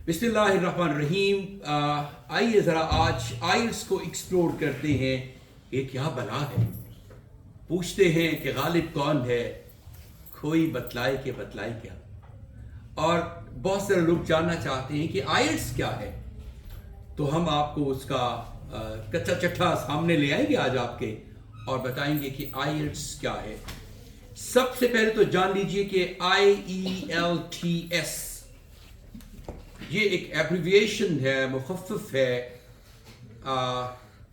बिस्मिल्लाहिर्रहमानिर्रहीम। आइए ज़रा आज आइल्स को एक्सप्लोर करते हैं। ये क्या बला है? पूछते हैं कि गालिब कौन है, कोई बतलाए कि बतलाए क्या। और बहुत सारे लोग जानना चाहते हैं कि आइल्स क्या है, तो हम आपको उसका कच्चा चट्टा सामने ले आएंगे आज आपके और बताएंगे कि आइल्स क्या है। सबसे पहले तो जान लीजिए कि IELTS ये एक एब्रिविएशन है, मुखफ़्फ़ है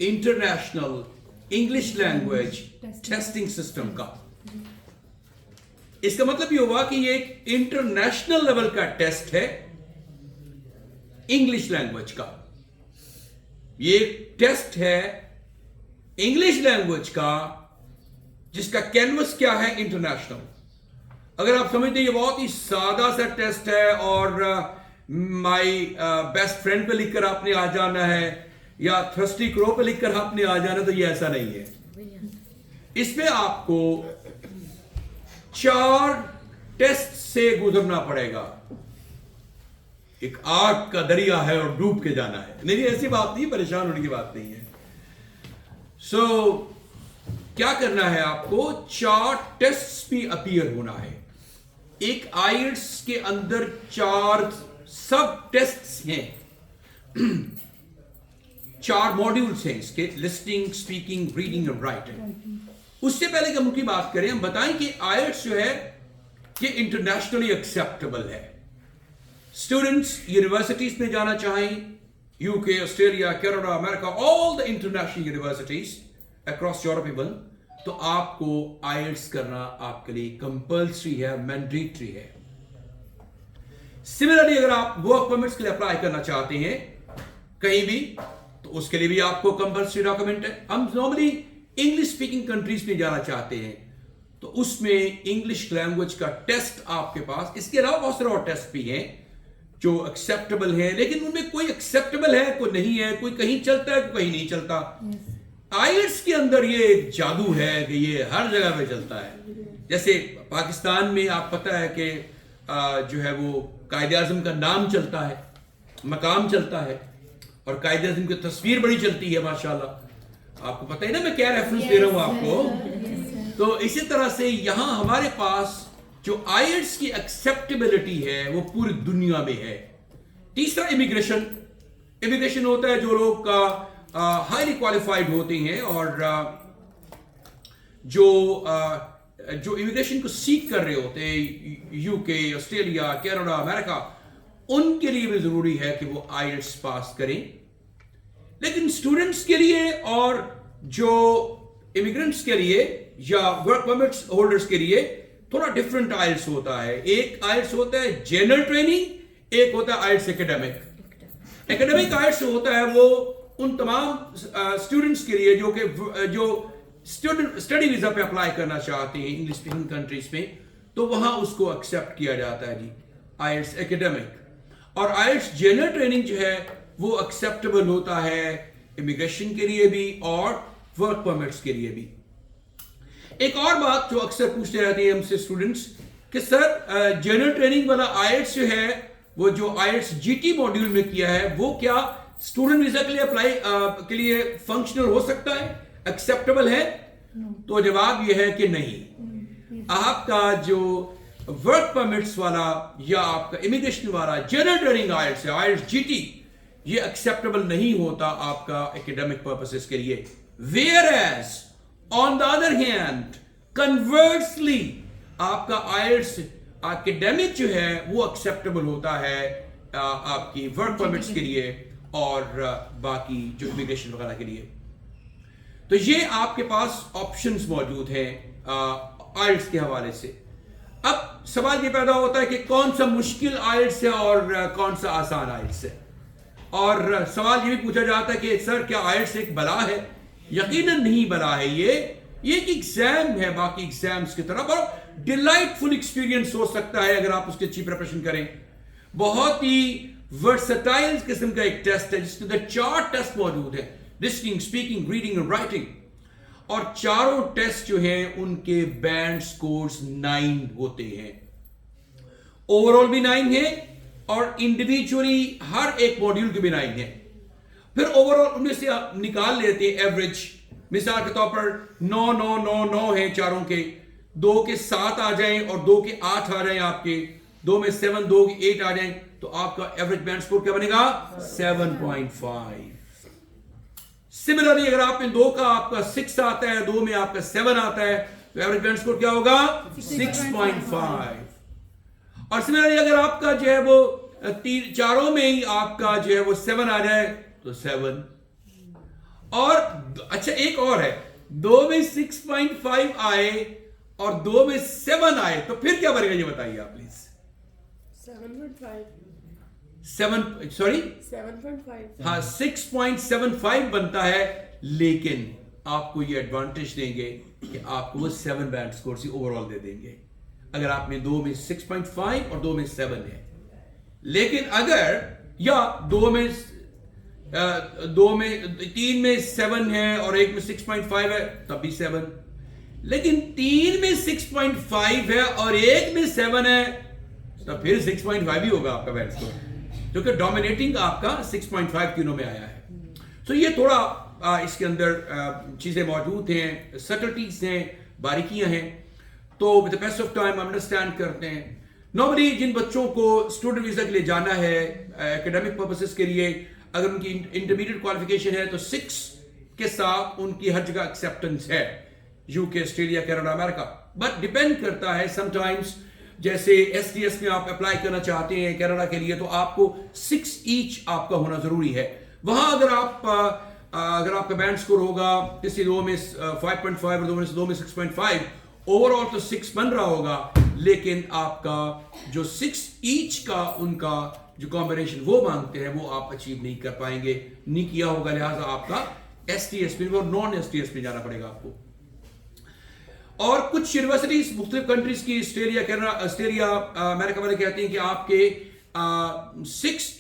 international English language testing system का। इसका मतलब ये हुआ कि ये एक इंटरनेशनल लेवल का टेस्ट है इंग्लिश लैंग्वेज का। ये एक टेस्ट है इंग्लिश लैंग्वेज का जिसका कैनवस क्या है, इंटरनेशनल। अगर आप समझते हैं ये बहुत ही सादा सा टेस्ट है और माई बेस्ट फ्रेंड पे लिखकर आपने आ जाना है या थर्स्टी क्रो पे लिखकर आपने आ जाना, तो ये ऐसा नहीं है। इसमें आपको 4 टेस्ट से गुजरना पड़ेगा। एक आग का दरिया है और डूब के जाना है। नहीं, ऐसी बात नहीं, परेशान होने की बात नहीं है। क्या करना है आपको? 4 टेस्ट भी अपीयर होना है। एक आइल्स के अंदर 4 सब टेस्ट हैं 4 मॉड्यूल्स हैं इसके, लिस्टिंग, स्पीकिंग, रीडिंग और राइटिंग। उससे पहले कि हम उनकी बात करें, हम बताएं कि आइल्स जो है ये इंटरनेशनली एक्सेप्टेबल है। स्टूडेंट्स यूनिवर्सिटीज में जाना चाहें, UK, Australia, Canada, America, all the international universities across Europe even, तो आपको आइल्स करना आपके लिए कंपल्सरी है, मैंडेटरी है। सिमिलरली अगर आप वर्क परमिट्स के लिए अप्लाई करना चाहते हैं कहीं भी, तो उसके लिए भी आपको कंपल्सरी डॉक्यूमेंट है। हम नॉर्मली इंग्लिश स्पीकिंग कंट्रीज में जाना चाहते हैं तो उसमें इंग्लिश लैंग्वेज का टेस्ट आपके पास, इसके अलावा बहुत सारे और टेस्ट भी हैं जो एक्सेप्टेबल है, लेकिन उनमें कोई एक्सेप्टेबल है, कोई नहीं है, कोई कहीं चलता है, कोई कहीं नहीं चलता। आइल्स के अंदर ये एक जादू है कि ये हर जगह पे चलता है। जैसे पाकिस्तान में आप पता है कि जो है वो कायदे आज़म का नाम चलता है, मकाम चलता है, और कायदे आज़म की तस्वीर बड़ी चलती है माशाल्लाह। आपको पता है ना मैं क्या रेफरेंस दे रहा हूं आपको। तो इसी तरह से यहां हमारे पास जो आइल्स की एक्सेप्टेबिलिटी है वो पूरी दुनिया में है। तीसरा इमिग्रेशन होता है। जो लोग हाईली क्वालिफाइड होते हैं और जो इमिग्रेशन को सीख कर रहे होते हैं, यूके, ऑस्ट्रेलिया, कनाडा, अमेरिका, उनके लिए भी जरूरी है कि वो आइल्स पास करें। लेकिन स्टूडेंट्स के लिए और जो इमिग्रेंट्स के लिए या वर्क परमिट्स होल्डर्स के लिए थोड़ा डिफरेंट आइल्स होता है। एक आइल्स होता है जनरल ट्रेनिंग, एक होता है आइल्स एकेडमिक। एकेडमिक आइल्स होता है वो उन तमाम स्टूडेंट्स के लिए जो स्टडी वीजा पे अप्लाई करना चाहते हैं इंग्लिश स्पीकिंग कंट्रीज में, तो वहां उसको एक्सेप्ट किया जाता है जी, आइल्स एकेडमिक। और आइल्स जनरल ट्रेनिंग जो है वो एक्सेप्टेबल होता है इमिग्रेशन के लिए भी और वर्क परमिट्स के लिए भी। एक और बात जो अक्सर पूछते रहते हैं हमसे स्टूडेंट्स कि सर जनरल ट्रेनिंग वाला आइल्स जो है, वो जो आइल्स GT मॉड्यूल में किया है, वो क्या स्टूडेंट वीजा के लिए अप्लाई के लिए फंक्शनल हो सकता है, एक्सेप्टेबल है? तो जवाब यह है कि नहीं। आपका जो वर्क परमिट्स वाला या आपका इमिग्रेशन वाला जनरल ट्रेनिंग आइल्स है, आइल्स GT, ये एक्सेप्टेबल नहीं होता आपका एकेडमिक पर्पसेस के लिए। Whereas on the other hand, conversely, आपका आइल्स एकेडमिक जो है वो एक्सेप्टेबल होता है आपकी वर्क परमिट्स के लिए और बाकी जो इमिग्रेशन वगैरह के लिए। तो ये आपके पास ऑप्शंस मौजूद हैं आइल्स के हवाले से। अब सवाल ये पैदा होता है कि कौन सा मुश्किल आइल्स है और कौन सा आसान आइल्स है। और सवाल ये भी पूछा जाता है कि सर क्या आइल्स एक बला है? यकीनन नहीं बला है। ये एक एग्जाम है बाकी एग्जाम्स की तरह, पर डिलाइटफुल एक्सपीरियंस हो सकता है अगर आप उसकी अच्छी प्रिपरेशन करें। बहुत ही वर्सटाइल किस्म का एक टेस्ट है जिसके अंदर 4 टेस्ट मौजूद है, लिसनिंग, स्पीकिंग, रीडिंग और राइटिंग। और चारों टेस्ट जो हैं उनके बैंड स्कोर्स 9 होते हैं। ओवरऑल भी 9 है और इंडिविजुअली हर एक मॉड्यूल की बनाई है। फिर ओवरऑल उनमें से आप निकाल लेते हैं एवरेज। मिसाल के तौर पर 9 9 9 9 है चारों के, 2 के 7 आ जाएं और 2 के 8 आ जाएं, आपके 2 में 7, 2 के 8 आ जाएं, तो आपका एवरेज बैंड स्कोर क्या बनेगा? 7.5। सिमिलरली अगर आप में 2 का आपका 6 आता है, 2 में आपका 7 आता है, तो एवरेज बैंड स्कोर क्या होगा? 6.5। और सिमिलरली अगर आपका जो है वो चारों में ही आपका जो है वो 7 आ जाए तो 7। और अच्छा एक और है, 2 में 6.5 आए और 2 में 7 आए तो फिर क्या बनेगा, ये बताइए आप प्लीज। 7.5। हाँ 6.75 बनता है, लेकिन आपको ये एडवांटेज देंगे कि आपको वो 7 बैंड स्कोर से ओवरऑल दे देंगे अगर आप में 2 में 6.5 और 2 में 7 है। लेकिन अगर या 2 में 3 में 7 है और 1 में 6.5 है तब भी 7। लेकिन 3 में 6.5 है और 1 में 7 है तो फिर 6.5 ही होगा आपका बैंड स्कोर, क्योंकि डोमिनेटिंग आपका 6.5 तीनों में आया है। तो ये थोड़ा इसके अंदर चीजें मौजूद हैं, सटलिटीज हैं, बारीकियां हैं, तो with the best of time understand करते हैं। नॉर्मली जिन बच्चों को स्टूडेंट वीजा के लिए जाना है एकेडमिक पर्पसेस के लिए, अगर उनकी इंटरमीडिएट क्वालिफिकेशन है तो 6 के साथ उनकी हर जगह एक्सेप्टेंस है, UK, Australia, Canada, America. But depend करता है समटाइम्स, जैसे एसटीएस में आप अप्लाई करना चाहते हैं कनाडा के लिए तो आपको 6 ईच आपका होना जरूरी है। वहां अगर आपका बैंड स्कोर होगा किसी 2 में 5.5 और 2 में 6.5, ओवरऑल तो 6 बन रहा होगा, लेकिन आपका जो 6 ईच का उनका जो कॉम्बिनेशन वो मांगते हैं वो आप अचीव नहीं कर पाएंगे, नहीं किया होगा, लिहाजा आपका एसटीएस में और नॉन एसटीएस में जाना पड़ेगा आपको। और कुछ यूनिवर्सिटीज मुख्तलिफ कंट्रीज की, ऑस्ट्रेलिया, कनाडा, ऑस्ट्रेलिया, अमेरिका वाले कहते हैं कि आपके 6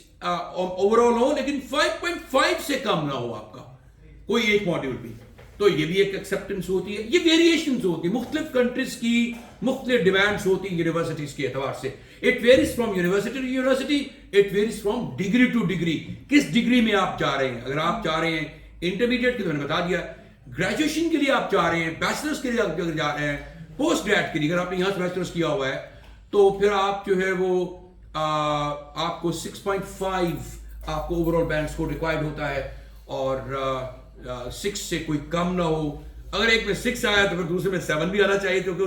ओवरऑल हो लेकिन 5.5 से कम ना हो आपका कोई एक मॉड्यूल भी, तो ये भी एक एक्सेप्टेंस होती है। ये वेरिएशंस होती है, मुख्तलिफ कंट्रीज की मुख्तलिफ डिमांड्स होती है यूनिवर्सिटीज के एतबार से। It varies from university to university, it varies from degree to degree, किस डिग्री में आप जा रहे हैं। अगर आप जा रहे हैं इंटरमीडिएट की तो मैंने बता दिया, ग्रेजुएशन के लिए आप जा रहे हैं, बैचलर्स के लिए आप जा रहे हैं, पोस्ट ग्रेड के लिए अगर आपने यहां से बैचलर्स किया हुआ है तो फिर आप जो है वो आपको 6.5 आपको ओवरऑल बैंड स्कोर रिक्वायर्ड होता है और 6 से कोई कम ना हो। अगर एक में 6 आया तो फिर दूसरे में 7 भी आना चाहिए, क्योंकि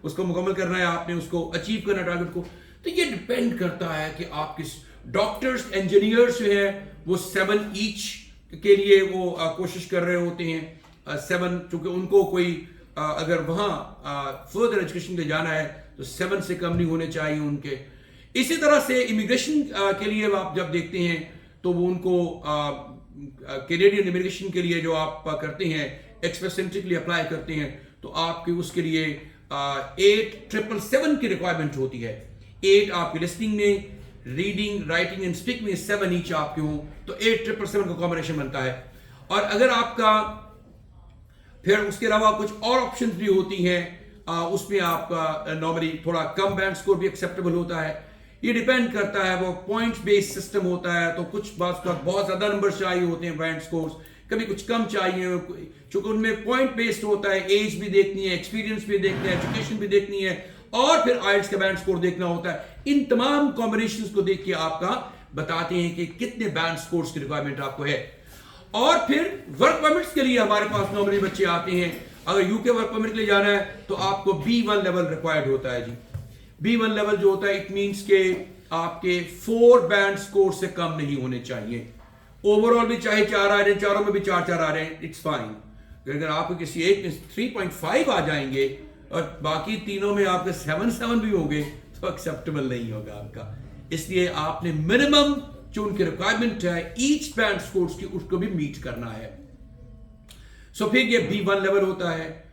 उसको मुकम्मल करना है, आपने उसको अचीव करना टारगेट को। तो ये डिपेंड करता है कि आप किस डॉक्टर्स, इंजीनियर्स जो है वो 7 ईच के लिए वो कोशिश कर रहे होते हैं। 7 चूंकि उनको कोई अगर वहां फर्दर एजुकेशन के जाना है तो 7 से कम नहीं होने चाहिए उनके। इसी तरह से इमिग्रेशन के लिए आप जब देखते हैं तो वो उनको कैनेडियन इमिग्रेशन के लिए जो आप करते हैं एक्सप्रेस एंट्री के लिए अप्लाई करते हैं तो आपके उसके लिए 8,777 की रिक्वायरमेंट होती है। 8 आपके लिसनिंग में, रीडिंग, राइटिंग एंड स्पीकिंग में 7 ईच आपके हों तो 8,777 का कॉम्बिनेशन बनता है। और अगर आपका फिर उसके अलावा कुछ और ऑप्शंस भी होती हैं, उसमें आपका नॉर्मली थोड़ा कम बैंड स्कोर भी एक्सेप्टेबल होता है। ये डिपेंड करता है, वो पॉइंट्स बेस्ड सिस्टम होता है, तो कुछ बात का बहुत ज्यादा नंबर चाहिए होते हैं बैंड स्कोर्स, कभी कुछ कम चाहिए, चूंकि उनमें पॉइंट बेस्ड होता है। एज भी देखनी है, एक्सपीरियंस भी देखना है, एजुकेशन भी देखनी है और फिर आइल्स का बैंड स्कोर देखना होता है। इन तमाम कॉम्बिनेशंस को देख के आपका बताते हैं कि कितने बैंड स्कोर्स की रिक्वायरमेंट आपको है। और फिर वर्क परमिट्स के लिए हमारे पास नॉर्मली बच्चे आते हैं। अगर यूके वर्क परमिट के लिए जाना है तो आपको B1 लेवल रिक्वायर्ड होता है जी। B1 लेवल जो होता है इट मींस के आपके 4 बैंड स्कोर से कम नहीं होने चाहिए। ओवरऑल भी चाहे 4 आ रहे हैं, चारों में भी 4 आ रहे हैं, इट्स फाइन। अगर आपको किसी एक में 3.5 आ जाएंगे और बाकी तीनों में आपके 7 भी होंगे तो एक्सेप्टेबल नहीं होगा आपका। इसलिए आपने मिनिमम जो उनकी रिक्वायरमेंट है ईच बैंड स्कोर्स की, उसको भी मीट करना है। सो फिर ये B1 लेवल होता है,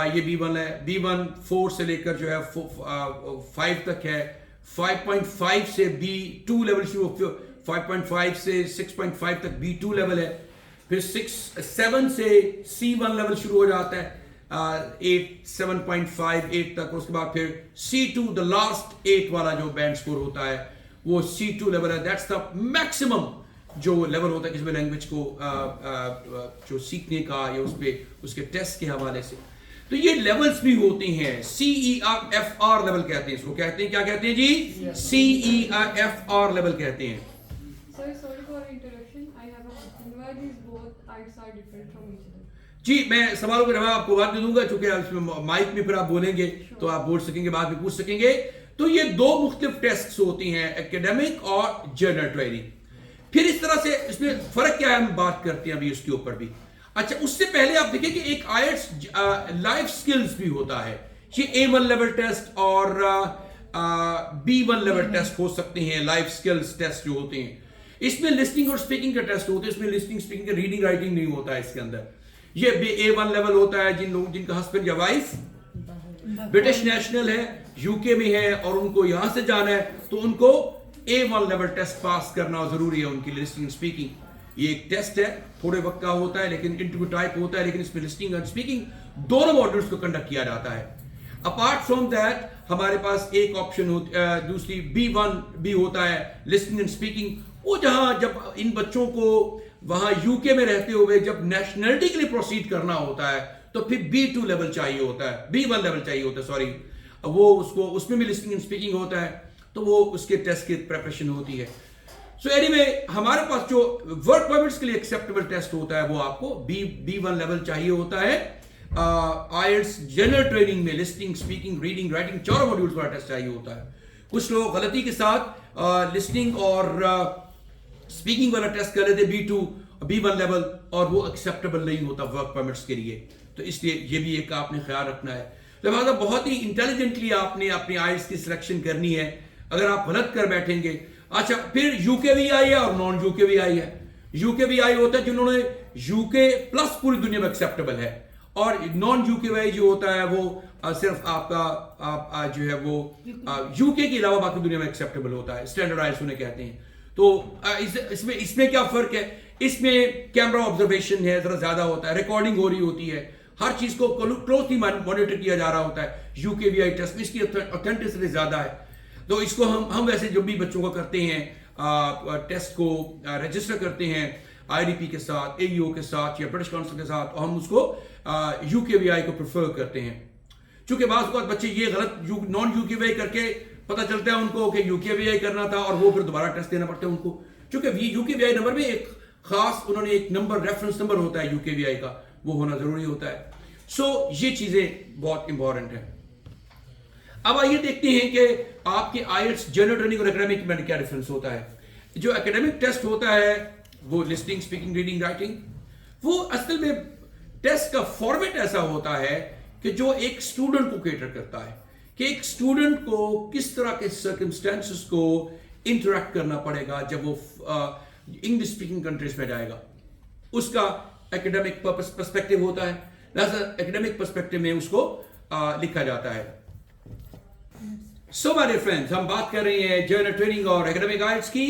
ये B1 है। B1 4 से लेकर जो है 5 तक है। 5.5 से B2 लेवल शुरू, 5.5 से 6.5 तक B2 लेवल है। फिर 7 से C1 लेवल शुरू हो जाता है 8, 7.5, 8 तक। उसके बाद फिर C2 द लास्ट 8 वाला जो बैंड स्कोर होता है वो C2 लेवल है, दैट्स द मैक्सिमम जो लेवल होता है किसी भी लैंग्वेज को जो सीखने का या उसके टेस्ट के हवाले से। तो ये लेवल्स भी होते हैं, CEFR लेवल कहते हैं इसको, कहते हैं क्या कहते हैं जी? CEFR लेवल कहते हैं। Sorry for interruption. I have a question. Why these both IELTS are different from each other? जी मैं सवालों का जवाब आपको बाद में दूंगा, चूंकि इसमें माइक में फिर आप बोलेंगे तो आप बोल सकेंगे, बाद में पूछ सकेंगे। तो ये दो मुख्तलिफ टेस्ट होती हैं, एकेडमिक और जनरल ट्रेनिंग। फिर इस तरह से इसमें फर्क क्या है हम बात करते हैं अभी उसके ऊपर भी। अच्छा, उससे पहले आप देखिए कि एक आईएलटीएस लाइफ स्किल्स भी होता है। ये A1 लेवल टेस्ट और B1 लेवल टेस्ट हो सकते हैं, लाइफ स्किल्स टेस्ट जो होते हैं। इसमें लिसनिंग और स्पीकिंग का टेस्ट होते हैं, इसमें लिसनिंग स्पीकिंग का रीडिंग राइटिंग नहीं होता है इसके अंदर। ये A1 लेवल होता है जिनका हस्बैंड या वाइफ ब्रिटिश नेशनल है, यूके में है और उनको यहां से जाना है, तो उनको A1 लेवल टेस्ट पास करना जरूरी है उनकी लिसनिंग स्पीकिंग। ये एक टेस्ट है, थोड़े वक्त का होता है, लेकिन इंटरव्यू टाइप होता है, लेकिन इसमें लिसनिंग और स्पीकिंग दोनों मॉड्यूल्स को कंडक्ट किया जाता है। अपार्ट फ्रॉम दैट हमारे पास एक ऑप्शन दूसरी B1 भी होता है, लिसनिंग एंड स्पीकिंग। वो जहां जब इन बच्चों को वहां यूके में रहते हुए जब नेशनलिटी के लिए प्रोसीड करना होता है तो फिर B2 लेवल चाहिए होता है, B1 लेवल चाहिए होता है, सॉरी, वो उसको उसमें भी लिसनिंग एंड स्पीकिंग होता है, तो वो उसके टेस्ट की प्रिपरेशन होती है। सो एनीवे हमारे पास जो वर्क परमिट्स के लिए एक्सेप्टेबल टेस्ट होता है वो आपको B1 लेवल चाहिए होता है। आईएलटीएस जनरल ट्रेनिंग में लिसनिंग स्पीकिंग रीडिंग राइटिंग चारों मॉड्यूल्स वाला टेस्ट चाहिए होता है। कुछ लोग गलती के साथ लिसनिंग और स्पीकिंग वाला टेस्ट कर लेते B2 B1 लेवल, और वो एक्सेप्टेबल नहीं होता वर्क परमिट्स के लिए। तो इसलिए ये भी एक आपने ख्याल रखना है। लिहाजा बहुत ही इंटेलिजेंटली आपने अपनी आईएलटीएस की सिलेक्शन करनी है। अगर आप गलत कर बैठेंगे, अच्छा फिर यूकेवीआई है और नॉन यूकेवीआई है। यूकेवीआई होता है जिन्होंने यूके प्लस पूरी दुनिया में एक्सेप्टेबल है, और नॉन यूकेवीआई जो होता है वो सिर्फ आपका जो है वो यूके के अलावा बाकी दुनिया में एक्सेप्टेबल होता है, स्टैंडर्डाइज उन्हें कहते हैं। तो इसमें क्या फर्क है? इसमें कैमरा ऑब्जर्वेशन है, जरा ज्यादा होता है, रिकॉर्डिंग हो रही होती है, हर चीज को क्लोजली मॉनिटर किया जा रहा होता है। यूकेवीआई टेस्ट में इसकी ऑथेंटिसिटी ज्यादा है। तो इसको हम वैसे जब भी बच्चों को करते हैं टेस्ट को रजिस्टर करते हैं आईडीपी के साथ, एईओ के साथ या ब्रिटिश काउंसिल के साथ, और हम उसको यूकेवीआई को प्रेफर करते हैं। चूंकि बात बच्चे ये गलत नॉन यूकेवीआई करके पता चलता है उनको कि यूकेवीआई करना था, और वो फिर दोबारा टेस्ट देना पड़ता है उनको। चूंकि यूकेवीआई नंबर में एक खास उन्होंने एक नंबर रेफरेंस नंबर होता है यूकेवीआई का, वो होना जरूरी होता है। सो ये चीजें बहुत इंपॉर्टेंट है। अब आइए देखते हैं कि आपके आईएलटीएस जनरल ट्रेनिंग और एकेडमिक में क्या डिफरेंस होता है। जो एकेडमिक टेस्ट होता है वो लिसनिंग स्पीकिंग रीडिंग राइटिंग, वो असल में टेस्ट का फॉर्मेट ऐसा होता है कि जो एक स्टूडेंट को केटर करता है कि एक स्टूडेंट को किस तरह के सर्कमस्टेंसेस को इंटरेक्ट करना पड़ेगा जब वो इंग्लिश स्पीकिंग कंट्रीज में जाएगा। उसका एकेडमिक पर्सपेक्टिव होता है, लिहाजा एकेडमिक पर्सपेक्टिव में उसको लिखा जाता है। सो माय डियर फ्रेंड्स, हम बात कर रहे हैं जनरल ट्रेनिंग और एकेडमिक आईएलटीएस की।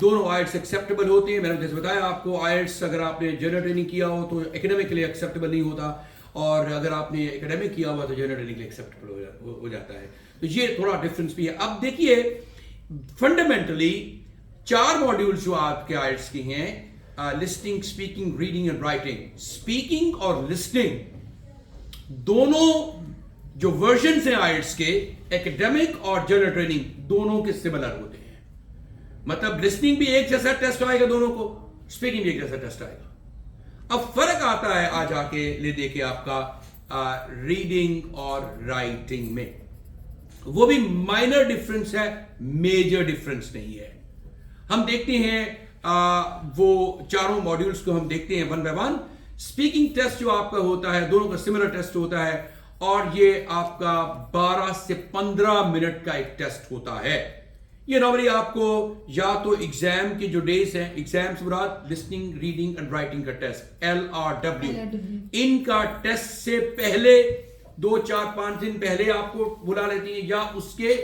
दोनों आईएलटीएस एक्सेप्टेबल होते हैं। मैंने जैसे बताया आपको, आईएलटीएस अगर आपने जनरल ट्रेनिंग किया हो तो एकेडमिक के लिए एक्सेप्टेबल नहीं होता, और अगर आपने एकेडमिक किया हुआ तो जनरल ट्रेनिंग के लिए एक्सेप्टेबल हो जाता है। तो ये थोड़ा डिफरेंस भी है। अब देखिए फंडामेंटली 4 मॉड्यूल्स जो आपके आईएलटीएस की हैं, listening speaking reading and writing. Speaking और लिसनिंग दोनों जो वर्जन हैं आईएलटीएस के, एकेडमिक और जनरल ट्रेनिंग दोनों के सिमिलर होते हैं। मतलब लिसनिंग भी एक जैसा टेस्ट आएगा दोनों को, स्पीकिंग भी एक जैसा टेस्ट आएगा। अब फर्क आता है आज आके ले देखे आपका रीडिंग और राइटिंग में, वो भी माइनर डिफरेंस है, मेजर डिफरेंस नहीं है। हम देखते हैं वो चारों मॉड्यूल्स को हम देखते हैं one by one. Speaking test जो आपका होता है, दोनों का सिमिलर टेस्ट होता है, और ये आपका 12 से 15 मिनट का एक टेस्ट होता है। ये नॉर्मली आपको या तो एग्जाम की जो डेज हैं, exams Murad listening reading and writing का टेस्ट LRW, इनका टेस्ट से पहले 2, 4, 5 दिन पहले आपको बुला लेती है, या उसके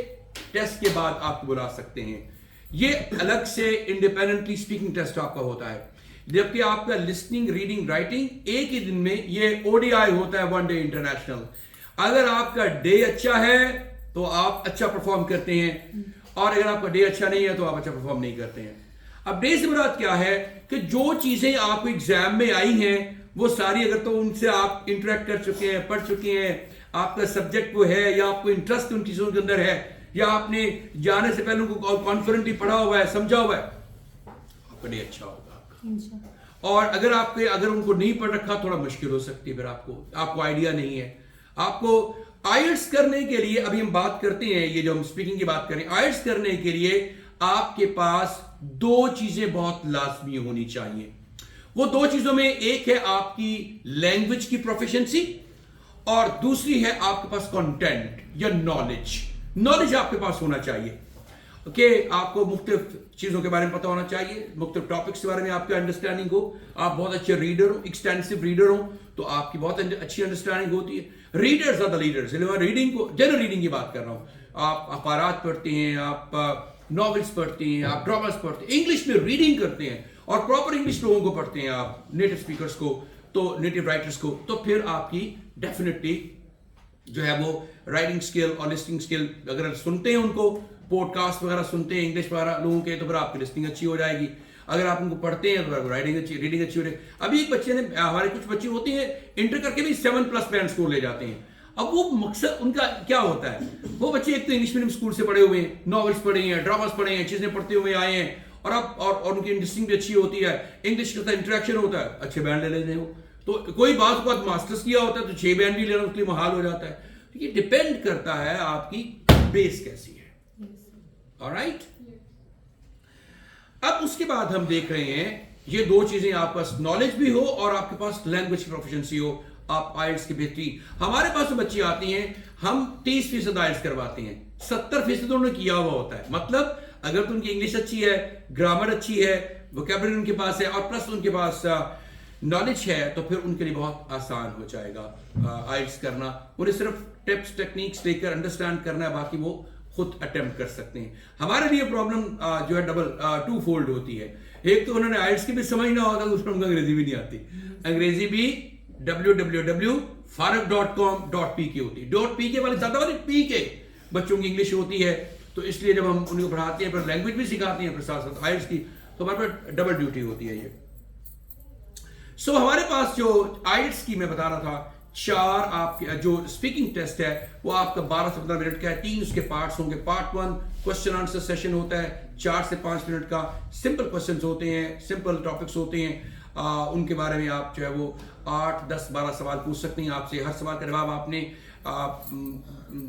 टेस्ट के बाद आपको बुला सकते हैं। ये अलग से इंडिपेंडेंटली स्पीकिंग टेस्ट आपका होता है। जबकि आपका लिसनिंग रीडिंग राइटिंग एक ही दिन में, ये ODI होता है, 1 डे इंटरनेशनल। अगर आपका डे अच्छा है तो आप अच्छा परफॉर्म करते हैं, और अगर आपका डे अच्छा नहीं है तो आप अच्छा परफॉर्म नहीं करते हैं। अब डे से मुराद क्या है कि जो चीजें आपको एग्जाम में आई हैं वो सारी, अगर तो उनसे आप इंटरेक्ट कर चुके हैं, पढ़ चुके हैं, आपका सब्जेक्ट वो है, या आपको इंटरेस्ट उन चीजों के अंदर है, या आपने जाने से पहले उनको कॉन्फिडेंटली पढ़ा हुआ है, समझा हुआ है, आपका डे अच्छा होगा आपका। और अगर उनको नहीं पढ़ रखा, थोड़ा मुश्किल हो सकती है, फिर आपको आइडिया नहीं है। आपको आइल्स करने के लिए, अभी हम बात करते हैं, ये जो हम स्पीकिंग की बात करें, आइल्स करने के लिए आपके पास दो चीजें बहुत लाजमी होनी चाहिए। वो दो चीजों में एक है आपकी लैंग्वेज की प्रोफिशिएंसी, और दूसरी है आपके पास कंटेंट या नॉलेज आपके पास होना चाहिए। ओके, आपको मुख्तलिफ चीजों के बारे में पता होना चाहिए, मुख्तलिफ टॉपिक्स के बारे में आपकी अंडरस्टैंडिंग हो, आप बहुत अच्छे रीडर हो, एक्सटेंसिव रीडर हो, तो आपकी बहुत अच्छी अंडरस्टैंडिंग होती है। Readers are the leaders. Reading को, जनरल रीडिंग की बात कर रहा हूं। आप अखबारात पढ़ते हैं, आप नॉवेल्स पढ़ते हैं, आप ड्रामास पढ़ते हैं, इंग्लिश में रीडिंग करते हैं, और प्रॉपर इंग्लिश लोगों को पढ़ते हैं आप, नेटिव स्पीकर्स को, तो नेटिव राइटर्स को, तो फिर आपकी डेफिनेटली जो है वो राइटिंग स्किल और लिस्निंग स्किल, अगर सुनते हैं उनको, पॉडकास्ट वगैरह सुनते हैं इंग्लिश वगैरह लोगों के, तो फिर आपकी लिस्निंग अच्छी हो जाएगी। अगर आप उनको पढ़ते हैं तो रीडिंग अच्छी हो जाएगी। अभी एक बच्चे ने, हमारे कुछ बच्चे होते हैं इंटर करके भी 7+ बैंड स्कोर ले जाते हैं। अब वो मकसद उनका क्या होता है, वो बच्चे एक तो इंग्लिश मीडियम स्कूल से पढ़े हुए हैं, नॉवेल्स पढ़े हैं, ड्रामास पढ़े हैं, चीजें पढ़ते हुए आए हैं, और उनकी लिस्निंग भी अच्छी होती है, इंग्लिश के साथ इंटरेक्शन होता है, अच्छे बैंड ले लेते हैं वो। तो कोई बात मास्टर्स किया होता है तो 6 बैंड भी लेना उसके लिए महाल हो जाता है। तो ये डिपेंड करता है आपकी बेस कैसी है। ऑलराइट, अब उसके बाद हम देख रहे हैं ये दो चीजें, आपके पास नॉलेज भी हो और आपके पास लैंग्वेज की प्रोफिशिएंसी हो, आप आइल्स की बेहतरीन। हमारे पास जो बच्चे आती हैं, हम 30% आइल्स करवाते हैं, 70% उन्होंने किया हुआ होता है। मतलब अगर तो उनकी इंग्लिश अच्छी है, ग्रामर अच्छी है, वोकैबुलरी उनके पास है, और प्लस उनके पास नॉलेज है, तो फिर उनके लिए बहुत आसान हो जाएगा आइल्स करना। उन्हें सिर्फ टिप्स टेक्निक्स लेकर अंडरस्टैंड करना है, बाकी वो खुद अटेम्प्ट कर सकते हैं। हमारे लिए प्रॉब्लम जो है टू फोल्ड होती है। एक तो उन्होंने आइल्स की भी समझना होता है, दूसरा उनको अंग्रेजी भी नहीं आती। अंग्रेजी भी www.farag.com.pk होती है। .pk वाले ज्यादा वाले pk बच्चों की इंग्लिश होती है, तो इसलिए जब हम उनको पढ़ाते हैं, फिर लैंग्वेज भी सिखाते हैं, फिर साथ साथ आइल्स की, तो हमारे पास डबल ड्यूटी होती है ये। सो हमारे पास जो आइल्स की मैं बता रहा था, 4 आपके जो स्पीकिंग टेस्ट है वो आपका 12 से 15 मिनट का है। 3 उसके पार्ट्स होंगे। पार्ट 1 क्वेश्चन आंसर सेशन होता है 4 से 5 मिनट का। सिंपल क्वेश्चंस होते हैं, सिंपल टॉपिक्स होते हैं, उनके बारे में आप जो है वो 8, 10, 12 सवाल पूछ सकते हैं आपसे। हर सवाल का जवाब आपने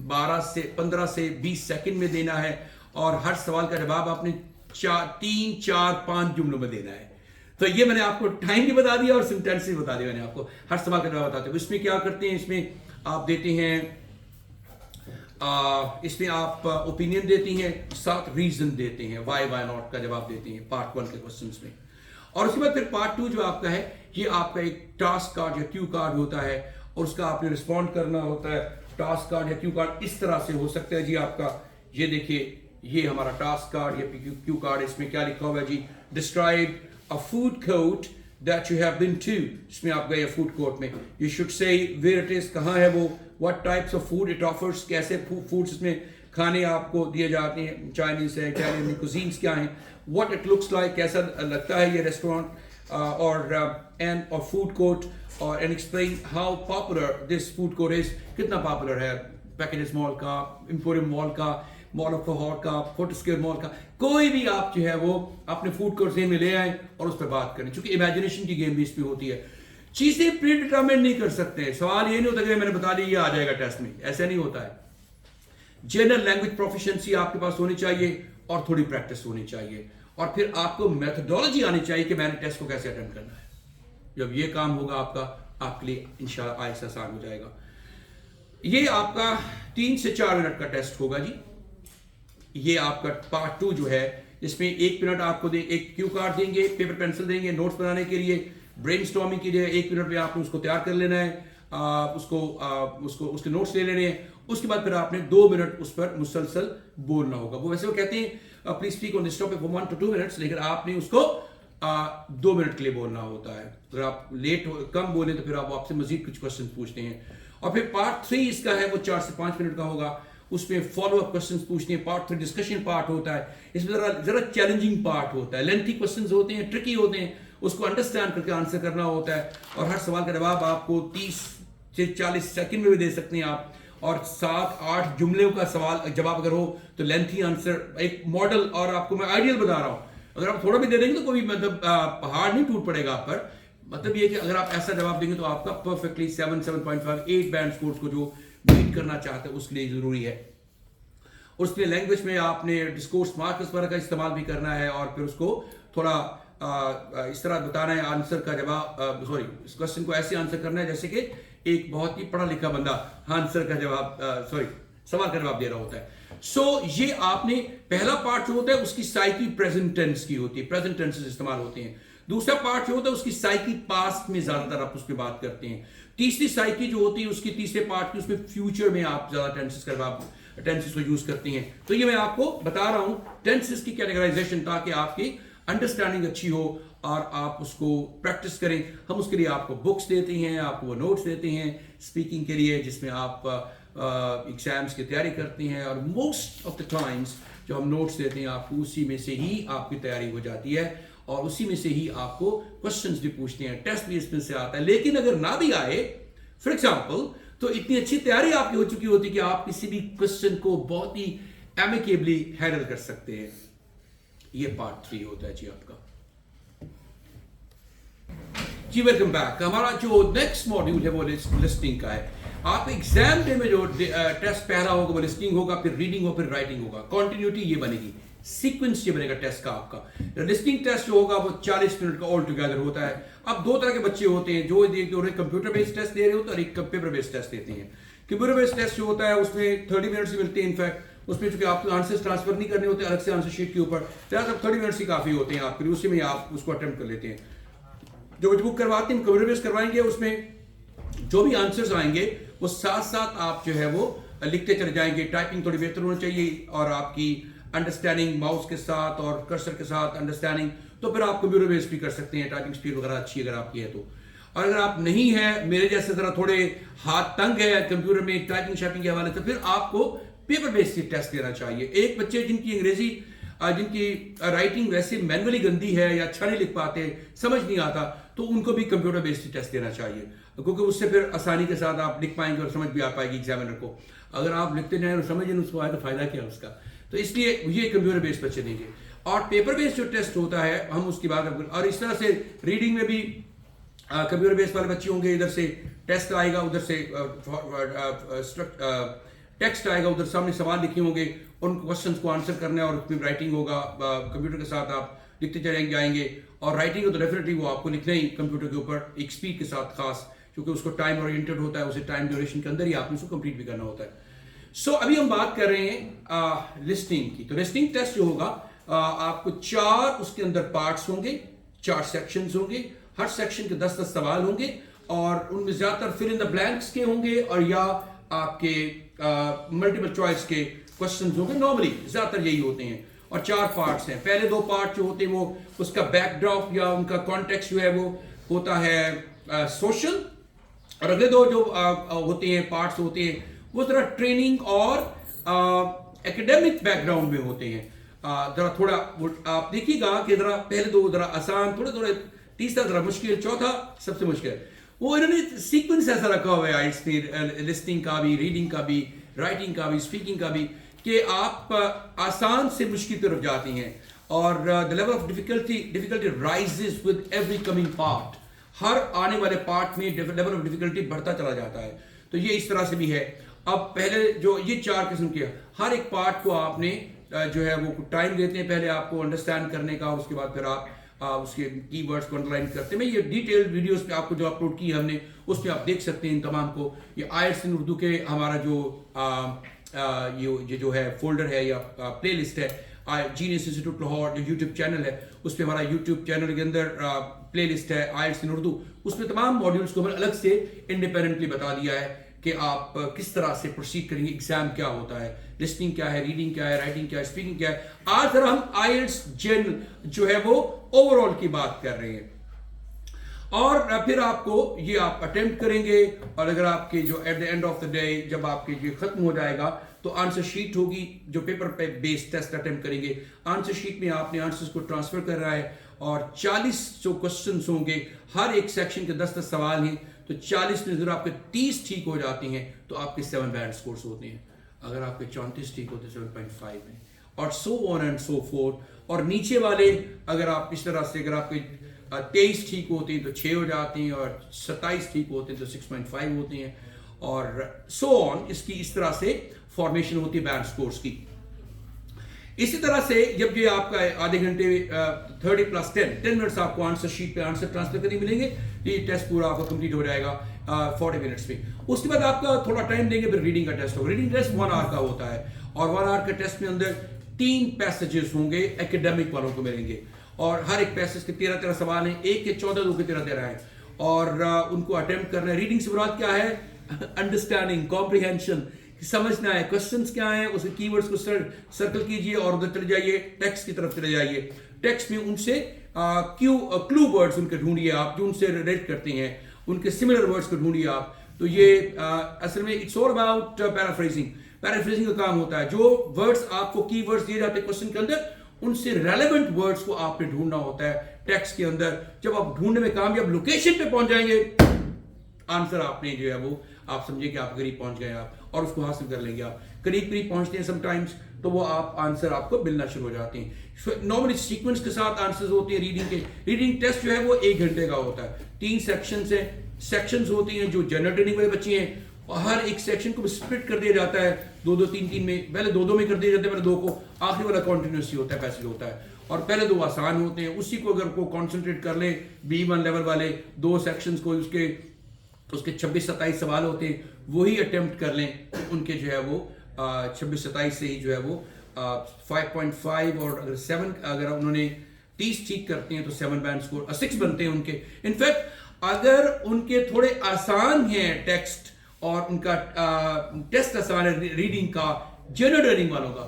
15 से 20 सेकंड में देना है, और हर सवाल का जवाब आपने 3, 4, 5 जुमलों में देना है। तो ये मैंने आपको टाइम भी बता दिया और सेंटेंस भी बता दिया मैंने आपको, हर सवाल का जवाब बताते हैं। इसमें क्या करते हैं, इसमें आप देते हैं, इसमें आप ओपिनियन देती हैं, साथ रीजन देते हैं, वाई नॉट का जवाब देते हैं पार्ट 1 के क्वेश्चंस में। और उसके बाद फिर पार्ट 2 जो आपका है, ये आपका एक टास्क कार्ड या क्यू कार्ड होता है, और उसका आपने रिस्पॉन्ड करना होता है। टास्क कार्ड या क्यू कार्ड इस तरह से हो सकता है जी आपका, ये देखिए, ये हमारा टास्क कार्ड या क्यू कार्ड, इसमें क्या लिखा हुआ है जी, describe a food court that you have been to। इसमें आप गए फूड कोर्ट में, you should say where it is, कहाँ है वो, what types of food it offers, कैसे फूड्स इसमें खाने आपको दिए जाते हैं, चाइनीज है, इटालियन कुजीन्स क्या हैं, what it looks like, कैसा लगता है ये रेस्टोरेंट, और फूड कोर्ट, और and explain how popular this food court is, कितना पॉपुलर है, पैकेजेस मॉल का, एम्पोरियम मॉल का, मॉल ऑफ लाहौर का, फोर्टिस्केयर मॉल का, कोई भी आप जो है वो अपने फूड कोर्ट में ले आए और उस पर बात करें, क्योंकि इमेजिनेशन की गेम भी इसमें होती है। चीजें प्री डिटरमाइन नहीं कर सकते। सवाल ये नहीं होता कि मैंने बता दिया ये आ जाएगा टेस्ट में, ऐसा नहीं होता है। जनरल लैंग्वेज प्रोफिशिएंसी आपके पास होनी चाहिए, और थोड़ी प्रैक्टिस होनी चाहिए, और फिर आपको मेथोडोलॉजी आनी चाहिए कि मैंने टेस्ट को कैसे अटेंड करना है। जब ये काम होगा आपका, आपके लिए इंशाल्लाह आहिस्ता आसान हो जाएगा। ये आपका 3 से 4 मिनट का टेस्ट होगा जी। ये आपका पार्ट 2 जो है, इसमें 1 मिनट आपको एक क्यू कार्ड देंगे, पेपर पेंसिल देंगे नोट्स बनाने के लिए, ब्रेनस्टॉर्मिंग के लिए 1 मिनट में आपने उसको तैयार कर लेना है, उसके नोट्स ले लेने हैं। उसके बाद फिर आपने 2 मिनट उस पर मुसलसल बोलना होगा। वो वैसे वो कहते हैं please speak on this topic for 1 to 2 minutes, लेकिन आपने उसको 2 मिनट के लिए बोलना होता है। अगर आप कम बोले तो फिर आप आपसे मजीद कुछ क्वेश्चन पूछते हैं। और फिर पार्ट 3 इसका है वो 4 से 5 मिनट का होगा, उसमें फॉलो अप क्वेश्चन पूछते हैं, पार्ट 3 डिस्कशन पार्ट होता है, इसमें जरा चैलेंजिंग पार्ट होता है, लेंथी क्वेश्चन होते हैं, ट्रिकी होते हैं, उसको अंडरस्टैंड करके आंसर करना होता है। और हर सवाल का जवाब आपको 30 से 40 सेकंड में भी दे सकते हैं आप, और 7-8 जुमलों का सवाल जवाब अगर हो तो लेंथी आंसर एक मॉडल। और आपको मैं आइडियल बता रहा हूं, अगर आप थोड़ा भी दे देंगे तो कोई मतलब पहाड़ नहीं टूट पड़ेगा आप पर। मतलब ये कि अगर आप ऐसा जवाब देंगे तो आपका परफेक्टली 7.5 8 बैंड स्कोर्स को जो बीट करना चाहते हैं उसके लिए जरूरी है। और उसके लैंग्वेज में आपने डिस्कोर्स मार्कर्स वगैरह का इस्तेमाल भी करना है, और फिर उसको थोड़ा इस तरह बताना है आंसर का जवाब, सॉरी इस क्वेश्चन को ऐसे आंसर करना है जैसे कि एक बहुत ही पढ़ा लिखा बंदा आंसर का जवाब सवाल का जवाब दे रहा होता है। सो ये आपने पहला पार्ट जो होता है उसकी साइकी प्रेजेंट टेंस की होती है, प्रेजेंट टेंसेस इस्तेमाल होते हैं। दूसरा पार्ट जो होता है उसकी साइकी पास्ट में ज्यादातर आप उस पर बात करते हैं। तीसरी साइकी जो होती है उसकी तीसरे पार्ट की उसमें फ्यूचर में आप ज्यादा टेंसेस को यूज करते हैं। तो ये मैं आपको बता रहा हूं टेंसेस की कैटेगराइजेशन, ताकि आपकी अंडरस्टैंडिंग अच्छी हो और आप उसको प्रैक्टिस करें। हम उसके लिए आपको बुक्स देते हैं, आपको वो नोट्स देते हैं स्पीकिंग के लिए, जिसमें आप एग्जाम्स की तैयारी करते हैं। और मोस्ट ऑफ द टाइम्स जो हम नोट्स देते हैं आपको उसी में से ही आपकी तैयारी हो जाती है, और उसी में से ही आपको क्वेश्चंस भी पूछते हैं, टेस्ट भी इसमें से आता है। लेकिन अगर ना भी आए फॉर एग्जाम्पल, तो इतनी अच्छी तैयारी आपकी हो चुकी होती है कि आप किसी भी क्वेश्चन को बहुत ही एमिकेबली हैंडल कर सकते हैं। ये पार्ट 3 होता है जी आपका। जी वेलकम बैक। हमारा जो नेक्स्ट मॉड्यूल है वो लिस्टिंग का है। आप एग्जाम डे में जो टेस्ट पहला होगा वो लिस्टिंग होगा, फिर रीडिंग हो, फिर राइटिंग होगा। कंटिन्यूटी ये बनेगी, सीक्वेंस ये बनेगा टेस्ट का आपका। लिस्टिंग टेस्ट जो होगा वो 40 मिनट का ऑल टुगेदर होता है। अब दो तरह के बच्चे होते हैं, जो कंप्यूटर बेस्ड टेस्ट दे रहे होते हैं और एक पेपर बेस्ड टेस्ट देते हैं। कंप्यूटर बेस्ड टेस्ट जो होता है उसमें 30 मिनट्स मिलते हैं। इनफैक्ट उसमें चूंकि आपको आंसर्स ट्रांसफर नहीं करने होते अलग से आंसर शीट के ऊपर, तो 30 मिनट्स ही काफी होते हैं आपके लिए, उसी में आप उसको अटेम्प्ट कर लेते हैं। जो बुक करवाते हैं कंप्यूटर बेस्ड करवाएंगे, उसमें जो भी आंसर्स आएंगे वो साथ साथ आप जो है वो लिखते चले जाएंगे। टाइपिंग थोड़ी बेहतर होनी चाहिए, और आपकी अंडरस्टैंडिंग माउस के साथ और कर्सर के साथ अंडरस्टैंडिंग, तो फिर आप कंप्यूटर बेस्ड भी कर सकते हैं। टाइपिंग स्पीड वगैरह अच्छी अगर आपकी है तो। और अगर आप नहीं है, मेरे जैसे जरा थोड़े हाथ तंग है कंप्यूटर में टाइपिंग शैपिंग के हवाले से, फिर आपको पेपर बेस्ड टेस्ट देना चाहिए। एक बच्चे जिनकी अंग्रेजी जिनकी राइटिंग वैसे मैनुअली गंदी है या अच्छा नहीं लिख पाते, समझ नहीं आता, तो उनको भी कंप्यूटर बेस्ड टेस्ट देना चाहिए, क्योंकि उससे फिर आसानी के साथ आप लिख पाएंगे और समझ भी आ पाएगी एग्जामिनर को। अगर आप लिखते जाए और समझ नहीं उसको आए तो फायदा क्या उसका। तो इसलिए ये कंप्यूटर बेस्ड बच्चे देंगे। और पेपर बेस्ड जो टेस्ट होता है हम उसकी बात, और इस तरह से रीडिंग में भी कंप्यूटर बेस्ड वाले बच्चे होंगे। इधर से टेस्ट आएगा, उधर से टेक्स्ट आएगा, उधर सामने सवाल लिखे होंगे, उन क्वेश्चंस को आंसर करना है, और उसमें राइटिंग होगा। कंप्यूटर के साथ आप लिखते चले जाएंगे, और राइटिंग हो तो डेफिनेटली वो आपको लिखना ही कंप्यूटर के ऊपर एक स्पीड के साथ खास, क्योंकि उसको टाइम ओरिएंटेड होता है, उसे टाइम ड्यूरेशन के अंदर ही आपने उसको कंप्लीट भी करना होता है। सो अभी हम बात कर रहे हैं लिस्टिंग की। तो लिस्टिंग टेस्ट जो होगा आपको 4 उसके अंदर पार्ट्स होंगे, 4 सेक्शंस होंगे, हर सेक्शन के 10-10 सवाल होंगे, और उनमें ज्यादातर फिल इन द ब्लैंक्स के होंगे, और या आपके मल्टीपल चॉइस के क्वेश्चंस होंगे। नॉर्मली ज्यादातर यही होते हैं, और 4 पार्ट्स हैं। पहले 2 पार्ट जो होते हैं वो उसका बैकड्रॉप या उनका कॉन्टेक्स्ट जो है वो होता है सोशल, और अगले 2 जो होते हैं पार्ट्स होते हैं वो जरा ट्रेनिंग और एकेडमिक बैकग्राउंड में होते हैं। जरा थोड़ा आप देखिएगा कि जरा पहले 2 जरा आसान, थोड़े तीसरा जरा मुश्किल, चौथा सबसे मुश्किल। वो इन्होंने सीक्वेंस ऐसा रखा हुआ है आइट्स में, लिस्टिंग का भी, रीडिंग का भी, राइटिंग का भी, स्पीकिंग का भी, कि आप आसान से मुश्किल तरफ जाती हैं, और the level of difficulty rises with every coming part. हर आने वाले पार्ट में लेवल ऑफ डिफिकल्टी बढ़ता चला जाता है। तो ये इस तरह से भी है। अब पहले जो ये 4 किस्म के, हर एक पार्ट को आपने जो है वो टाइम देते हैं पहले आपको अंडरस्टैंड करने का, और उसके बाद फिर आप उसके कीवर्ड्स को अंडरलाइन करते हैं। मैं ये डिटेल्ड वीडियोस पे आपको जो अपलोड की है हमने, उसमें आप देख सकते हैं इन तमाम को। ये IELTS इन उर्दू के हमारा जो ये जो है फोल्डर है या प्लेलिस्ट है, जीनियस इंस्टीट्यूट लाहौर जो यूट्यूब चैनल है, उस पर हमारा यूट्यूब चैनल के अंदर प्लेलिस्ट है IELTS इन उर्दू। उसमें तमाम मॉड्यूल्स को हमने अलग से इंडिपेंडेंटली बता दिया है कि आप किस तरह से प्रोसीड करेंगे, एग्जाम क्या होता है, लिस्टिंग क्या है, रीडिंग क्या है, राइटिंग क्या है, स्पीकिंग क्या है। आज जरा हम IELTS जनरल जो है वो ओवरऑल की बात कर रहे हैं, और फिर आपको ये आप अटेम्प्ट करेंगे, और अगर आपके जो at the end of the day जब आपके ये खत्म हो जाएगा तो आंसर शीट होगी जो पेपर पे बेस्ड टेस्ट अटेम्प्ट करेंगे। आंसर शीट में आपने आंसर्स को ट्रांसफर कर रहा है और 40 जो क्वेश्चन होंगे, हर एक सेक्शन के 10-10 सवाल हैं, तो 40 में अगर आपके 30 ठीक हो जाते हैं तो आपके 7 बैंड स्कोर्स होते हैं। अगर आपके 34 ठीक होते 7.5 में, और so on and so fourth. और नीचे वाले अगर आप इस तरह से अगर आपके 23 ठीक होते हैं तो 6 हो जाते हैं, और 27 ठीक होते हैं तो 6.5 होते हैं, और सो ऑन। इसकी इस तरह से फॉर्मेशन होती है बैंड स्कोर्स की। इसी तरह से जब ये आपका आधे घंटे 30 + 10 मिनट्स आपको आंसर शीट पे आंसर ट्रांसफर करने मिलेंगे, ये टेस्ट पूरा आपका कंप्लीट हो जाएगा 40 मिनट्स में। उसके बाद आपका थोड़ा टाइम देंगे, फिर रीडिंग का टेस्ट होगा। रीडिंग टेस्ट 1 आवर का होता है, और 1 आवर के टेस्ट में अंदर 3 पैसेजेस होंगे एकेडमिक वालों को मिलेंगे, और हर एक पैसेज के 13-13 सवाल हैं, एक के 14, 2 के 13-13 हैं, और उनको अटेम्प्ट करना है। रीडिंग से मुराद क्या है? अंडरस्टैंडिंग, कॉम्प्रिहेंशन, समझना है क्वेश्चंस क्या हैं, उसके कीवर्ड्स को सर्कल कीजिए और उधर चले जाइए, टेक्स्ट की तरफ चले जाइए। टेक्स्ट में उनसे क्लू वर्ड्स उनके ढूंढिए आप, जो उनसे रिलेट करते हैं, उनके सिमिलर वर्ड्स को ढूंढिए आप। तो ये असल में it's all about paraphrasing. Paraphrasing का काम होता है, जो वर्ड्स आपको की वर्ड्स दिए जाते हैं क्वेश्चन के अंदर, उनसे रेलेवेंट वर्ड्स को आपने ढूंढना होता है टेक्स्ट के अंदर। जब आप ढूंढने में कामयाब लोकेशन पे पहुंच जाएंगे, आंसर आपने जो है वो आप समझिए कि आप करीब पहुंच गए आप, और उसको हासिल कर लेंगे आप। करीब करीब पहुंचते हैं समटाइम्स, तो वो आप आंसर आपको मिलना शुरू हो जाते हैं। नॉर्मली सीक्वेंस के साथ आंसर्स होते हैं रीडिंग के। रीडिंग टेस्ट जो है वो 1 घंटे का होता है। 3 सेक्शंस हैं, सेक्शंस होती हैं जो जनरल ट्रेनिंग वाले बच्चे हैं, और हर एक सेक्शन को स्प्लिट कर दिया जाता है 2-2, 3-3 में। पहले 2-2 में कर दिया जाता है, पहले 2 को, आखिरी वाला कॉन्टिन्यूसली होता है, पैसेज होता है। और पहले 2 आसान होते हैं, उसी को अगर को कॉन्सेंट्रेट कर ले B1 लेवल वाले 2 सेक्शंस को, उसके 26-27 सवाल होते हैं, वही अटेम्प्ट कर लें, उनके जो है वो 26-27 से ही जो है वो 5.5, और अगर 7 अगर उन्होंने 30 ठीक करते हैं तो 7 बैंड स्कोर 6 बनते हैं उनके। इनफैक्ट अगर उनके थोड़े आसान हैं टेक्स्ट और उनका टेस्ट आसान है रीडिंग का, जनरल रीडिंग वालों का,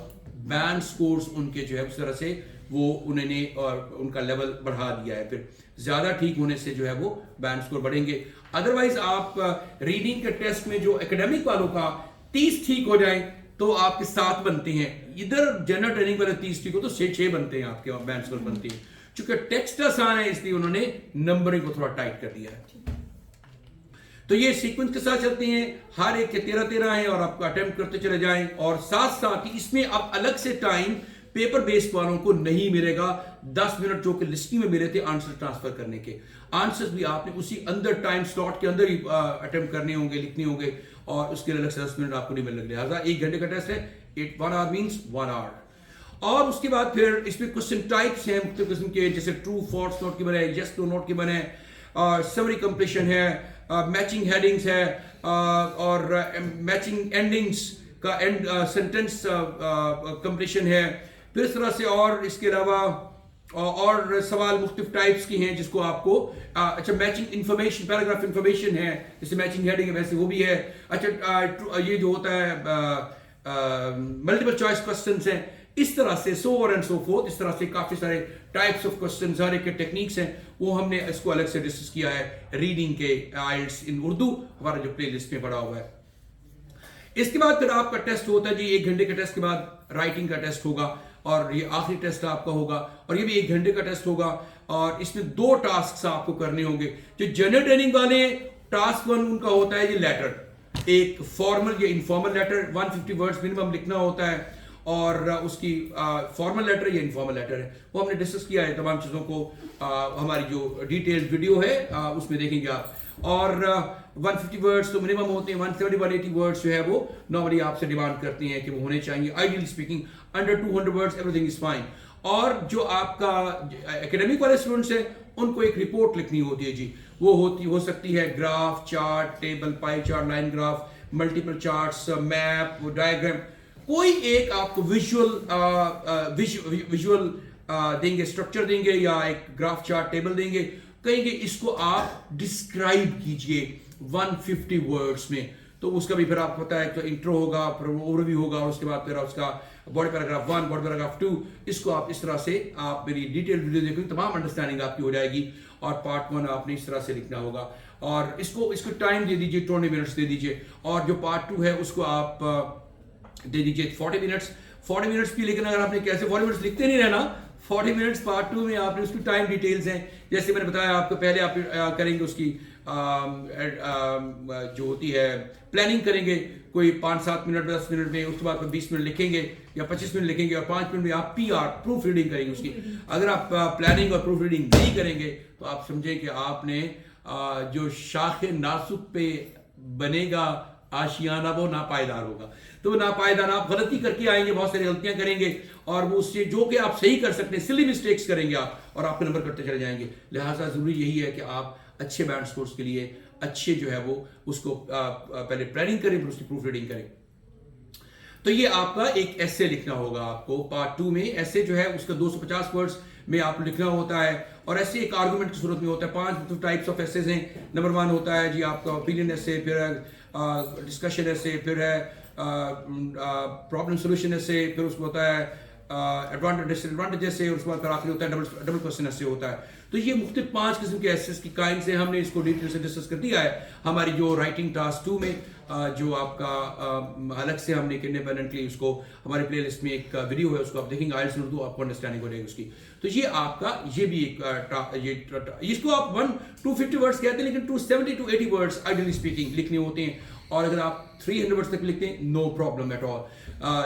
बैंड स्कोर्स उनके जो है उस तरह से वो उन्होंने और उनका लेवल बढ़ा दिया है। फिर ज्यादा ठीक होने से जो है वो बैंड स्कोर बढ़ेंगे। अदरवाइज आप रीडिंग के टेस्ट में जो एकेडमिक वालों का 30 ठीक हो जाए तो आपके 7 बनते हैं, इधर जनरल ट्रेनिंग वाले 30 ठीक हो तो 6 बनते हैं, आपके बैंड स्कोर बनते हैं। चूंकि टेक्स्ट आसान है इसलिए उन्होंने नंबरिंग को थोड़ा टाइट कर दिया है। तो ये सीक्वेंस के साथ चलते हैं, हर एक के 13-13 हैं, और आपको अटेम्प्ट करते चले जाएं। और साथ साथ ही इसमें अब अलग से टाइम पेपर बेस्ड वालों को नहीं मिलेगा। 10 मिनट जो कि लिस्टिंग में मिले थे आंसर ट्रांसफर करने के, आंसर्स भी आपने उसी अंदर टाइम स्लॉट के अंदर ही अटेम्प्ट करने होंगे, लिखने होंगे, और उसके लिए अलग से 10 मिनट आपको नहीं मिलने। लिहाजा 1 घंटे का टेस्ट है, 1 आवर मीन्स 1 आवर। और उसके बाद फिर इसमें क्वेश्चन टाइप्स हैं मुख्तलिफ किस्म के, जैसे ट्रू फॉल्स नोट के बने, यस नो नोट के बने, समरी कंप्लीशन है, मैचिंग हेडिंग्स है, और मैचिंग एंडिंग्स का एंड सेंटेंस कंप्लीशन है। फिर इस तरह से और इसके अलावा और सवाल मुख्तलिफ टाइप्स की हैं जिसको आपको अच्छा मैचिंग इंफॉर्मेशन, पैराग्राफ इंफॉर्मेशन है, जैसे मैचिंग हेडिंग है वैसे वो भी है। अच्छा ये जो होता है मल्टीपल चॉइस क्वेश्चंस हैं, इस तरह से so on and so fourth, इस तरह से काफी सारे टाइप्स ऑफ क्वेश्चंस, हर एक के टेक्निक्स हैं, वो हमने इसको अलग से डिस्कस किया है रीडिंग के आइल्स इन उर्दू, हमारा जो प्लेलिस्ट में पड़ा हुआ है। इसके बाद फिर आपका टेस्ट होता है जी, 1 घंटे के टेस्ट के बाद राइटिंग का टेस्ट होगा, और ये आखिरी टेस्ट आपका होगा, और ये भी 1 घंटे का टेस्ट होगा। और इसमें 2 टास्क आपको करने होंगे। जो जनरल ट्रेनिंग वाले टास्क 1 उनका होता है ये लेटर, एक फॉर्मल या इनफॉर्मल लेटर 150 वर्ड्स मिनिमम लिखना होता है, और उसकी फॉर्मल लेटर या इनफॉर्मल लेटर है, वो हमने डिस्कस किया है। तमाम चीज़ों को हमारी जो डिटेल्ड वीडियो है उसमें देखेंगे आप। और 150 वर्ड्स तो मिनिमम होते हैं, 170-180 वर्ड्स जो है वो नॉर्मली आपसे डिमांड करती हैं कि वो होने चाहिए। Ideally speaking under 200 words everything is fine. और जो आपका एकेडमिक वाले स्टूडेंट्स हैं उनको एक रिपोर्ट लिखनी होती है जी, वो हो सकती है graph, chart, table, pie chart, line graph, multiple charts, map, diagram, कोई एक आपको विजुअल देंगे, स्ट्रक्चर देंगे, या एक ग्राफ चार्ट टेबल देंगे, कहेंगे इसको आप डिस्क्राइब कीजिए 150 वर्ड्स में। तो उसका भी फिर आपको पता है, तो इंट्रो होगा, फिर ओवरव्यू होगा, और उसके बाद फिर उसका बॉडी पैराग्राफ 1, बॉडी पैराग्राफ 2, इसको आप इस तरह से आप मेरी डिटेल वीडियो देखोगे, तमाम अंडरस्टैंडिंग आपकी हो जाएगी। और पार्ट 1 आपने इस तरह से लिखना होगा, और इसको टाइम दे दीजिए, 20 मिनट्स दे दीजिए। और जो पार्ट 2 है उसको आप दे दीजिए 40 मिनट्स की। लेकिन अगर आपने कैसे 40 मिनट्स लिखते नहीं रहना, 40 मिनट्स पार्ट 2 में आपने उसकी टाइम डिटेल्स हैं, जैसे मैंने बताया आपको पहले आप करेंगे उसकी जो होती है प्लानिंग करेंगे कोई 5-7 मिनट 10 मिनट में, उसके बाद 20 मिनट लिखेंगे या 25 मिनट लिखेंगे और 5 मिनट में आप PR प्रूफ रीडिंग करेंगे उसकी। अगर आप प्लानिंग और प्रूफ रीडिंग नहीं करेंगे तो आप समझें कि आपने जो शाख नासुक पे बनेगा आशियाना वो नापायदार होगा। तो वो नापायदार आप गलती करके आएंगे, बहुत सारी गलतियां करेंगे और वो उससे जो कि आप सही कर सकते हैं सिली मिस्टेक्स करेंगे आप, और आपके नंबर करते चले जाएंगे। लिहाजा जरूरी यही है कि आप अच्छे बैंड स्कोर्स के लिए अच्छे जो है वो उसको पहले प्लानिंग करें फिर उसकी प्रूफ रीडिंग करें। तो ये आपका एक एसे लिखना होगा आपको पार्ट 2 में। एसे जो है उसका 250 वर्ड्स में आप लिखना होता है और ऐसे एक आर्गुमेंट की सूरत में होता है। 5 टाइप्स ऑफ एसेज हैं। नंबर 1 होता है जी आपका ओपिनियन एसे, फिर है डिस्कशन एसे, फिर है प्रॉब्लम सोल्यूशन एसे, फिर उसमें होता है एडवांटेज डिसएडवांटेज एसे, और उसके बाद फिर आखिरी होता है डबल क्वेश्चन एसे होता है। तो ये मुख्तलिफ 5 किस्म के एसेस की काइंड से हमने इसको डिटेल से डिस्कस कर दिया है हमारी जो राइटिंग टास्क 2 में, जो आपका अलग से हमने इंडिपेंडेंटली उसको हमारे प्लेलिस्ट में एक वीडियो है, उसको आप देखेंगे आइल्स उर्दू, आपको अंडरस्टैंडिंग हो जाएगी उसकी। तो ये आपका ये भी एक इसको आप 250 वर्ड्स कहते हैं, लेकिन 270 to 80 वर्ड्स आइडियली स्पीकिंग लिखने होते हैं। और अगर आप 300 वर्ड्स तक लिखते हैं नो प्रॉब्लम एट ऑल,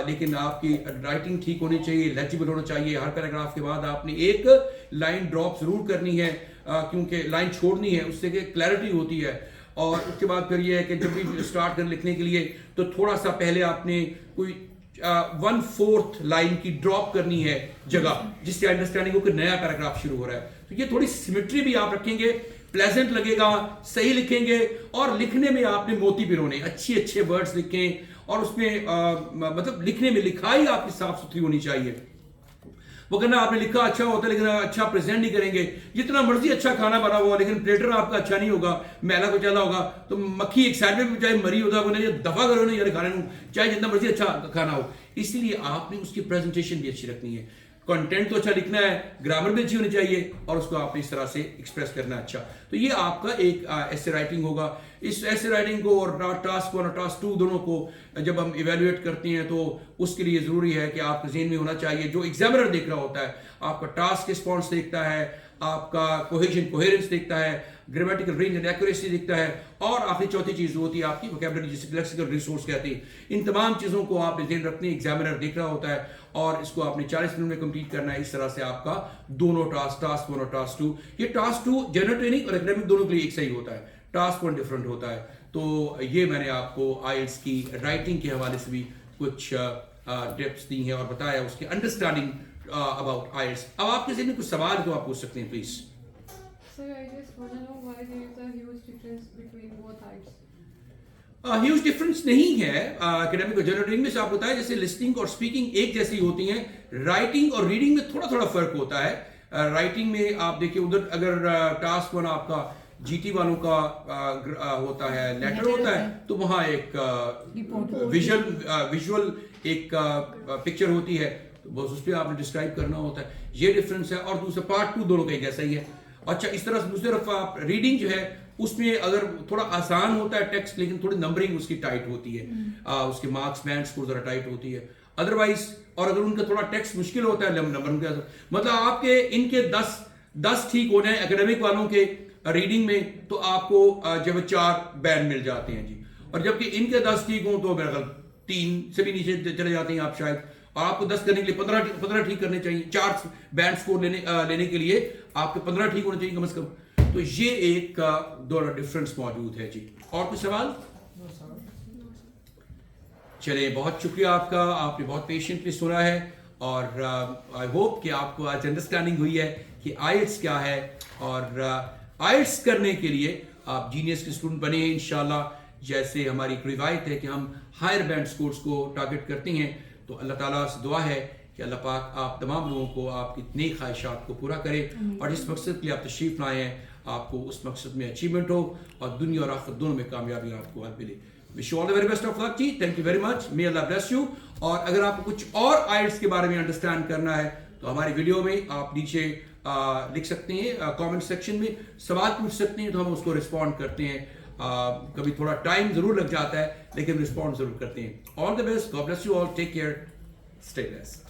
लेकिन आपकी राइटिंग ठीक होनी चाहिए, लेजिबल होना चाहिए। हर पैराग्राफ के बाद आपने एक लाइन ड्रॉप जरूर करनी है, क्योंकि लाइन छोड़नी है, उससे कि क्लैरिटी होती है। और उसके बाद फिर ये है कि जब भी स्टार्ट कर लिखने के लिए तो थोड़ा सा पहले आपने कोई 1/4 लाइन की ड्रॉप करनी है जगह, जिससे अंडरस्टैंडिंग हो कि नया पैराग्राफ शुरू हो रहा है। तो ये थोड़ी सिमेट्री भी आप रखेंगे, प्लेजेंट लगेगा, सही लिखेंगे। और लिखने में आपने मोती पिरोने, अच्छे वर्ड्स लिखें और उसमें मतलब लिखने में लिखाई आपकी साफ सुथरी होनी चाहिए। वो कहना आपने लिखा अच्छा होता है लेकिन अच्छा प्रेजेंट नहीं करेंगे। जितना मर्जी अच्छा खाना बना हुआ लेकिन प्लेटर आपका अच्छा नहीं होगा, मैला को चला होगा, तो मक्खी एक साइड में चाहे मरी होगा उन्हें दफा करो नहीं यार खाने में, चाहे जितना मर्जी अच्छा खाना हो। इसलिए आपने उसकी प्रेजेंटेशन भी अच्छी रखनी है, कंटेंट तो अच्छा लिखना है, ग्रामर भी अच्छी होनी चाहिए और उसको आपने इस तरह से एक्सप्रेस करना अच्छा। तो ये आपका एक ऐसे राइटिंग होगा। इस ऐसे राइटिंग को और टास्क 1 और टास्क 2 दोनों को जब हम इवेल्युएट करते हैं तो उसके लिए जरूरी है कि आपके ज़हन में होना चाहिए, जो एग्जामिनर देख रहा होता है आपका टास्क रिस्पॉन्स देखता है, आपका कोहेजन कोहेरेंस देखता है, ग्रामेटिकल रेंज एंड एक्यूरेसी दिखता है, और आखिरी चौथी चीज होती है आपकी वोकैबुलरी, जिसे लेक्सिकल रिसोर्स कहते हैं। इन तमाम चीजों को आप ध्यान रखते हैं, एग्जामिनर देख रहा होता है और इसको आपने 40 मिनट में कंप्लीट करना है। इस तरह से आपका दोनों टास्क 1 और टास्क 2, ये टास्क 2 जनरल ट्रेनिंग और एकेडमिक दोनों के लिए एक सही होता है, टास्क 1 डिफरेंट होता है। तो ये मैंने आपको आइल्स की राइटिंग के हवाले से भी कुछ टिप्स दी हैं और बताया उसके अंडरस्टैंडिंग अबाउट आइल्स। अब आपके ज़हन में कुछ सवाल तो आप पूछ सकते हैं please. Sir, I just want to know why there is a huge difference between both heights. Huge difference नहीं है एकेडमिक और जनरल रीडिंग में। से आपको बताया जैसे लिसनिंग और स्पीकिंग एक जैसी होती हैं, राइटिंग और रीडिंग में थोड़ा थोड़ा फर्क होता है। राइटिंग में आप देखिए उधर अगर टास्क 1 आपका जीटी वालों का होता है, लेटर होता है, तो वहाँ एक विजुअल एक पिक्चर होती है, तो बस उस पर आपने डिस्क्राइब करना होता है। ये डिफरेंस है। और दूसरा पार्ट 2 दोनों का एक जैसा ही है। अच्छा, इस तरह से दूसरी तरफ आप रीडिंग जो है उसमें अगर थोड़ा आसान होता है टेक्स्ट, लेकिन थोड़ी नंबरिंग उसकी टाइट होती है, उसके मार्क्स बैंड स्कोर जरा टाइट होती है अदरवाइज। और अगर उनका थोड़ा टेक्स्ट मुश्किल होता है नंबरिंग का, मतलब आपके इनके 10 ठीक होने हैं एकेडमिक वालों के रीडिंग में, तो आपको जब 4 बैंड मिल जाते हैं जी, और जबकि इनके 10 ठीक हों तो मेरा ख्याल 3 से भी नीचे चले जाते हैं आप शायद। और आपको 10 करने के लिए 15 ठीक करने चाहिए, 4 बैंड स्कोर लेने के लिए आपके 15 ठीक होने चाहिए कम से कम। तो ये एक दो डिफरेंस मौजूद है जी। और कुछ सवाल? चलिए, बहुत शुक्रिया आपका, आपने बहुत पेशेंटली सुना है और आई होप कि आपको आज अंडरस्टैंडिंग हुई है कि आइल्स क्या है। और आइल्स करने के लिए आप जीनियस के स्टूडेंट बने हैं इंशाल्लाह। जैसे हमारी एक रिवायत है कि हम हायर बैंड स्कोर्स को टारगेट करते हैं, तो अल्लाह ताला से दुआ है कि अल्लाह पाक आप तमाम लोगों को आपकी नई ख्वाहिशात को पूरा करे और जिस मकसद के लिए आप तशरीफ लाए हैं आपको उस मकसद में अचीवमेंट हो और दुनिया और आखिरत दोनों में कामयाबी आपको मिले। Wish you all the very best of luck जी। Thank you very much, may Allah bless you. और अगर आपको कुछ और आइल्स के बारे में अंडरस्टैंड करना है तो हमारी वीडियो में आप नीचे लिख सकते हैं, कमेंट सेक्शन में सवाल पूछ सकते हैं, तो हम उसको रिस्पॉन्ड करते हैं कभी थोड़ा टाइम ज़रूर लग जाता है लेकिन रिस्पॉन्ड ज़रूर करते हैं. All the best, god bless you all, take care, stay blessed.